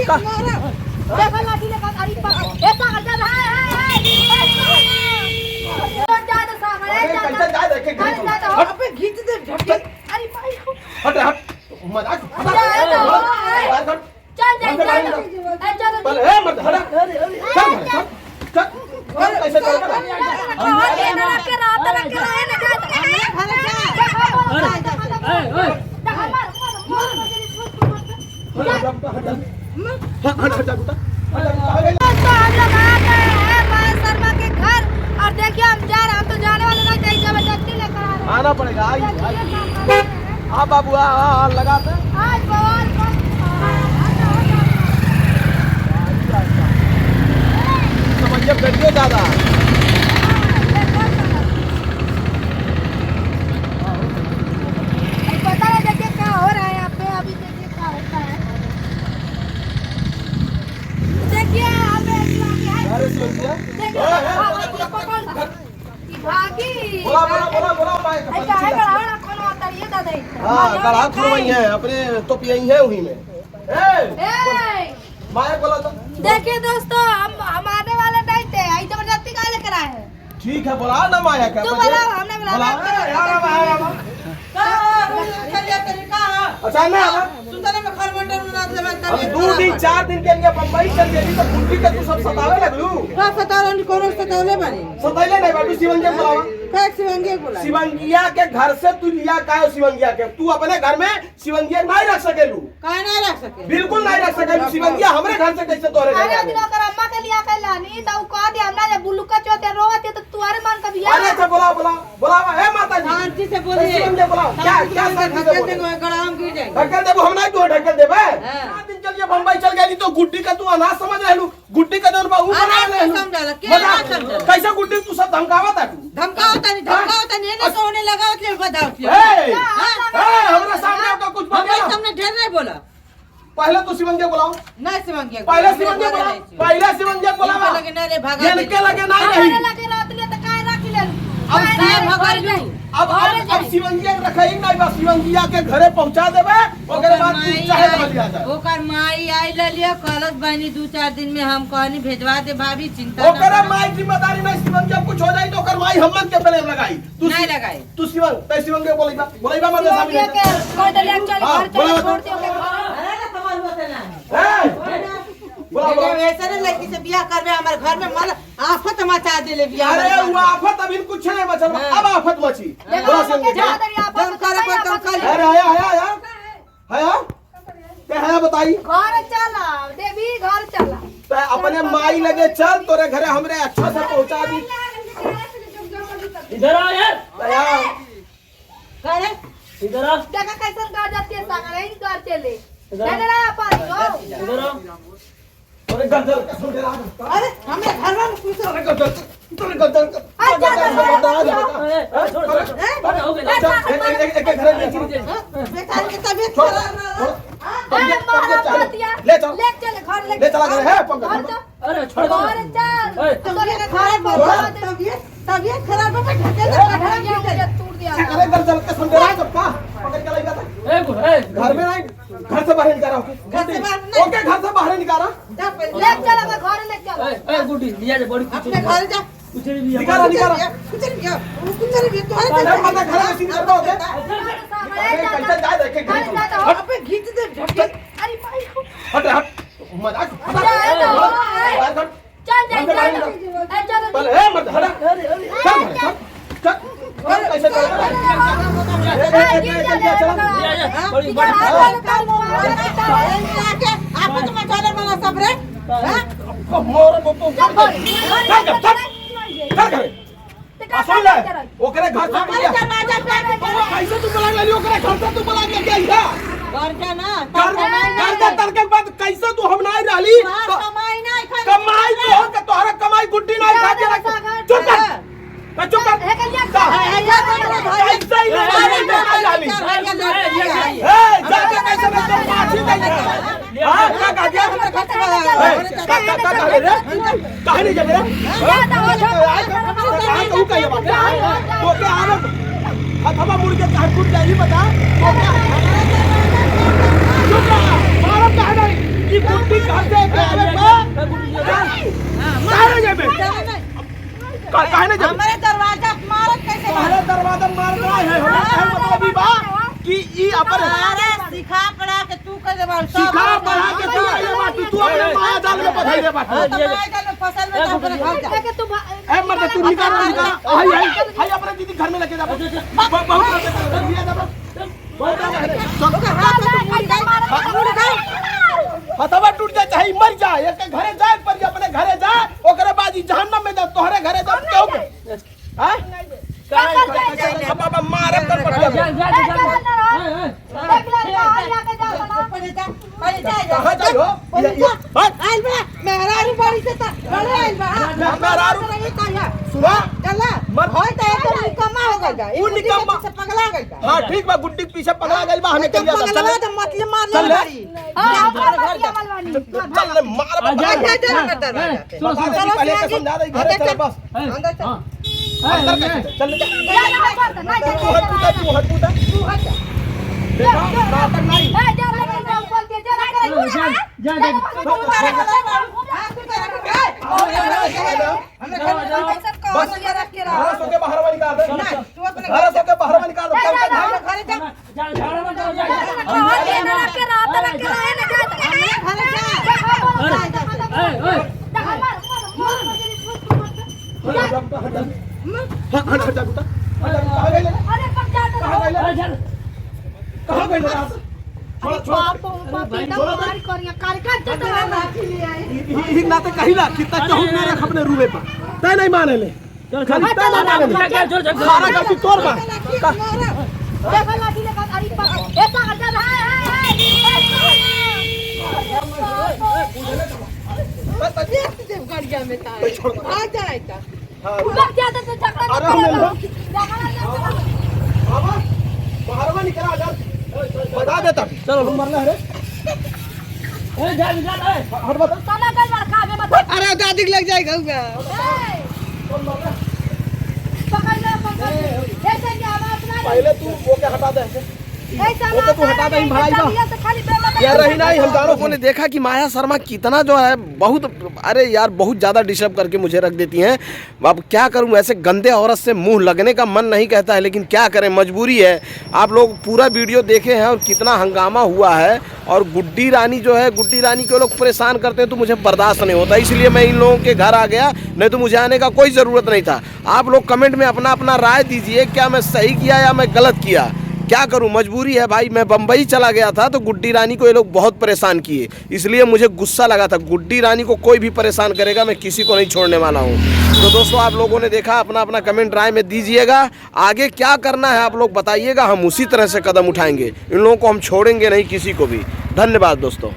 देखो लाठी लेकर अरे ऐसा करता है जा तो सामने कैसे जा देखे हट पे खींच दे झटके अरे भाई हट हट मजाक चल जा चल चल ए मत हट चल चल कैसे चल के रात रख के रहे ना शर्मा के घर और देखिए हम जा रहे हम तो जाने वाले नहीं थे जबरदस्ती लेकर आ रहे आना पड़ेगा हाँ बाबू हाँ लगाते आज बवाल समझिए बैठिए दादा पता नहीं देखिए क्या हो रहा है यहाँ पे अभी देखिए क्या होता है देखिए भागी बोला ऐसा है गढ़ा कौन आता है ये दादा हाँ गढ़ा थोड़ी है अपने तो यही है वहीं में माया बोला तो देखिए दोस्तों हम आने वाले नहीं थे आई जबरदस्ती काहे लेकर आए हैं ठीक है बोला ना माया का तू बोला हमने बुलाया अच्छा ना सुंदर में खरमंडल में रात लगा अब 2 दिन 4 दिन के लिए बम्बई चल गेली तो गुड्डी के तू सब सतावे लगलू का सतावन कोनो सतावले बानी सताइले नहीं बाटू शिवंगिया बुलावा का शिवंगी बोला शिवंगिया के घर से तू लिया का शिवंगिया के तू अपने घर में शिवंगिया नहीं रख सकेलू काहे नहीं रख सके बिल्कुल नहीं रख सकेलू शिवंगिया हमरे घर से कैसे तोरे अरे घर दिन कर अम्मा के लिया कर लानी तो कह दे हमरा जे बुल्लू का चोते रोवत तो तुम्हारे मन का बियाह अरे अच्छा बुला हे माता जी शांति से बोलिए शिवंगिया बुलाओ क्या शांति से बोले गड़ाम गिर जाएगा ढक्कन देबो हम नहीं तो ढक्कन देबे 4 दिन चलिए बम्बई चल गई तो गुड्डी का तू अनाज समझ रहलू गुड्डी का दोनों बाबू बना ले समझाला के ना समझाला कैसे गुड्डी तू सब धमकावत है तू धमकावता नहीं ने सोने लगावत ले बतावत ले हमरा सामने तो कुछ बोल हमारे सामने ढेर नहीं बोला पहले तो शिवंगिया बुलाओ नहीं शिवंगी पहले शिवंगिया बुलावा लगे ना रे भागा इनके लगे नहीं रही हमारे लगे रात ले तो काहे रख ले अब अब शिवंगिया रखई नहीं बस शिवंगिया के घरे पहुंचा देबे ओकरे बाद तू चाहे तो लिया जा ओकर माई आई ले लिया कलस बनी 2-4 दिन में हम कहनी भेजवा दे भाभी चिंता ओकरे माई जिम्मेदारी नहीं शिवंगिया कुछ हो जाई तो ओकर माई हमन के प्लेन लगाई तू नहीं लगाई तू शिवंगिया बोलईबा मत सामने के कोई दलिया चल घर चल छोड़ दियो के अरे ना कमाल होते ना बोला वैसे ना लड़की से बियाह करबे हमारे घर में माल आफत मचा देले बियाह अरे वो आफत अभी कुछ नहीं बचल अब आफत मची बोला शिवंगिया दम करे पर दम कर अरे आया ते है बताई घर चला देवी घर चला ते अपने माई लगे चल तोरे घरे हमरे अच्छा से पहुंचा दी इधर आ यार करे इधर आ देखा कैसन कर जाती है सागर ही कर चले इधर आ पर इधर आ तोरे गदल का सुन रहा अरे हमें घर में कुछ तोरे गदल एक घरे ले बेकार के तबीयत खराब ले चल ले चले घर ले चला घर है पंकज अरे छोड़ दो घर चल तो तबीयत खराब है ढके टूट दिया अरे गदल का सुन रहा सबका पकड़ के लेगा ए घर में नहीं घर से बाहर निकाला ओके घर से बाहर निकाला ले चल घर ले चल ए गुड्डी लिया जा बड़ी अपने घर जा कुछ नहीं लिया निकाला कुछ नहीं तुम्हारे पता घर में सीन करता होगा कैसे जा देखे हट पे खींच दे झटके अरे भाई हट मजाक चल जा चल पहले ए मत हट चल कैसे चल बड़ी आप तो मचाने वाला सब रे मोर बप्पू चल सुन ले ओकरे घर से कैसे तू बुला ले ओकरे घर से तू बुला के गया घर का ना घर के बाद कैसे तू हम नहीं रहली कमाई नहीं कमाई तो तोहरा कमाई गुड्डी नहीं खा के चुप कर चुप कर कैसे ही जाके कैसे मैं तो माफी नहीं हां का दिया कहां नहीं जब रे तू कहिए बात तो के आवे हथवा मुड़ के काट फूट जाई बता तो क्या चुप रहा मारो कहां नहीं ये गुड्डी का काहे नहीं जब हमारे दरवाजा मारत कैसे पहले दरवाजा मार रहा है मतलब ई बा कि ई अपन अरे सिखा पड़ा के तू कर दे बाल सिखा पढ़ा के तू आइले बा तू अपने माया जाल में बधाई दे बा फसल में तो अपने घर जा लेके तू ए मत तू निकाल हाय अपने दीदी घर में लेके जा बहुत लिया जा हथवा टूट जाए चाहे मर जाए एक घरे जाए पर अपने घरे जा ओकरे बाद ई जहन्नम में जा तोहरे घरे जा क्यों के हैं अब मारे कर पड़ देख ले आके जा कहां जाइयो आइल बा मेहरारू बड़ी से त बड़े आइल बा मेहरारू सुना चला मत होय त एक निकम्मा हो गइल बा उ निकम्मा से पगला गइल बा हां ठीक बा गुड्डी के पीछे पगला गइल बा हमें कहिया पगला त मतलब मार चल ले ले। बड़ी हां घर जा मलवानी चल ले मार चलो पहले के समझा दे घरे चल बस अंदर चल अंदर कैसे चल ले तू हट तू हट जा देखा नाटक नहीं ए जा लेके जा बोल दे जा ना बस घर सो के बाहर वाली निकाल दे घर सो के बाहर वाली निकाल दे हट जा बेटा कहां गइले कहां गइले ही ना तो कहिला कितना कहूं ना रख अपने रूमे पर तय नहीं माने ले खाली तय ना माने ले सारा गलती तोर बा बाहर में निकला जा बता देता चलो मरना है हट बता अरे दादी लग जाएगा पहले तू वो क्या हटा दे वो तो तू हटा दे भाई यार रही नहीं हम दोनों ने देखा कि माया शर्मा कितना जो है बहुत अरे यार बहुत ज़्यादा डिस्टर्ब करके मुझे रख देती हैं। अब क्या करूं ऐसे गंदे औरत से मुंह लगने का मन नहीं कहता है लेकिन क्या करें मजबूरी है। आप लोग पूरा वीडियो देखे हैं और कितना हंगामा हुआ है और गुड्डी रानी जो है गुड्डी रानी को लोग परेशान करते हैं तो मुझे बर्दाश्त नहीं होता इसलिए मैं इन लोगों के घर आ गया नहीं तो मुझे आने का कोई ज़रूरत नहीं था। आप लोग कमेंट में अपना अपना राय दीजिए क्या मैं सही किया या मैं गलत किया। क्या करूं मजबूरी है भाई। मैं बम्बई चला गया था तो गुड्डी रानी को ये लोग बहुत परेशान किए इसलिए मुझे गुस्सा लगा था। गुड्डी रानी को कोई भी परेशान करेगा मैं किसी को नहीं छोड़ने वाला हूं। तो दोस्तों आप लोगों ने देखा अपना अपना कमेंट राय में दीजिएगा। आगे क्या करना है आप लोग बताइएगा हम उसी तरह से कदम उठाएंगे। इन लोगों को हम छोड़ेंगे नहीं किसी को भी। धन्यवाद दोस्तों।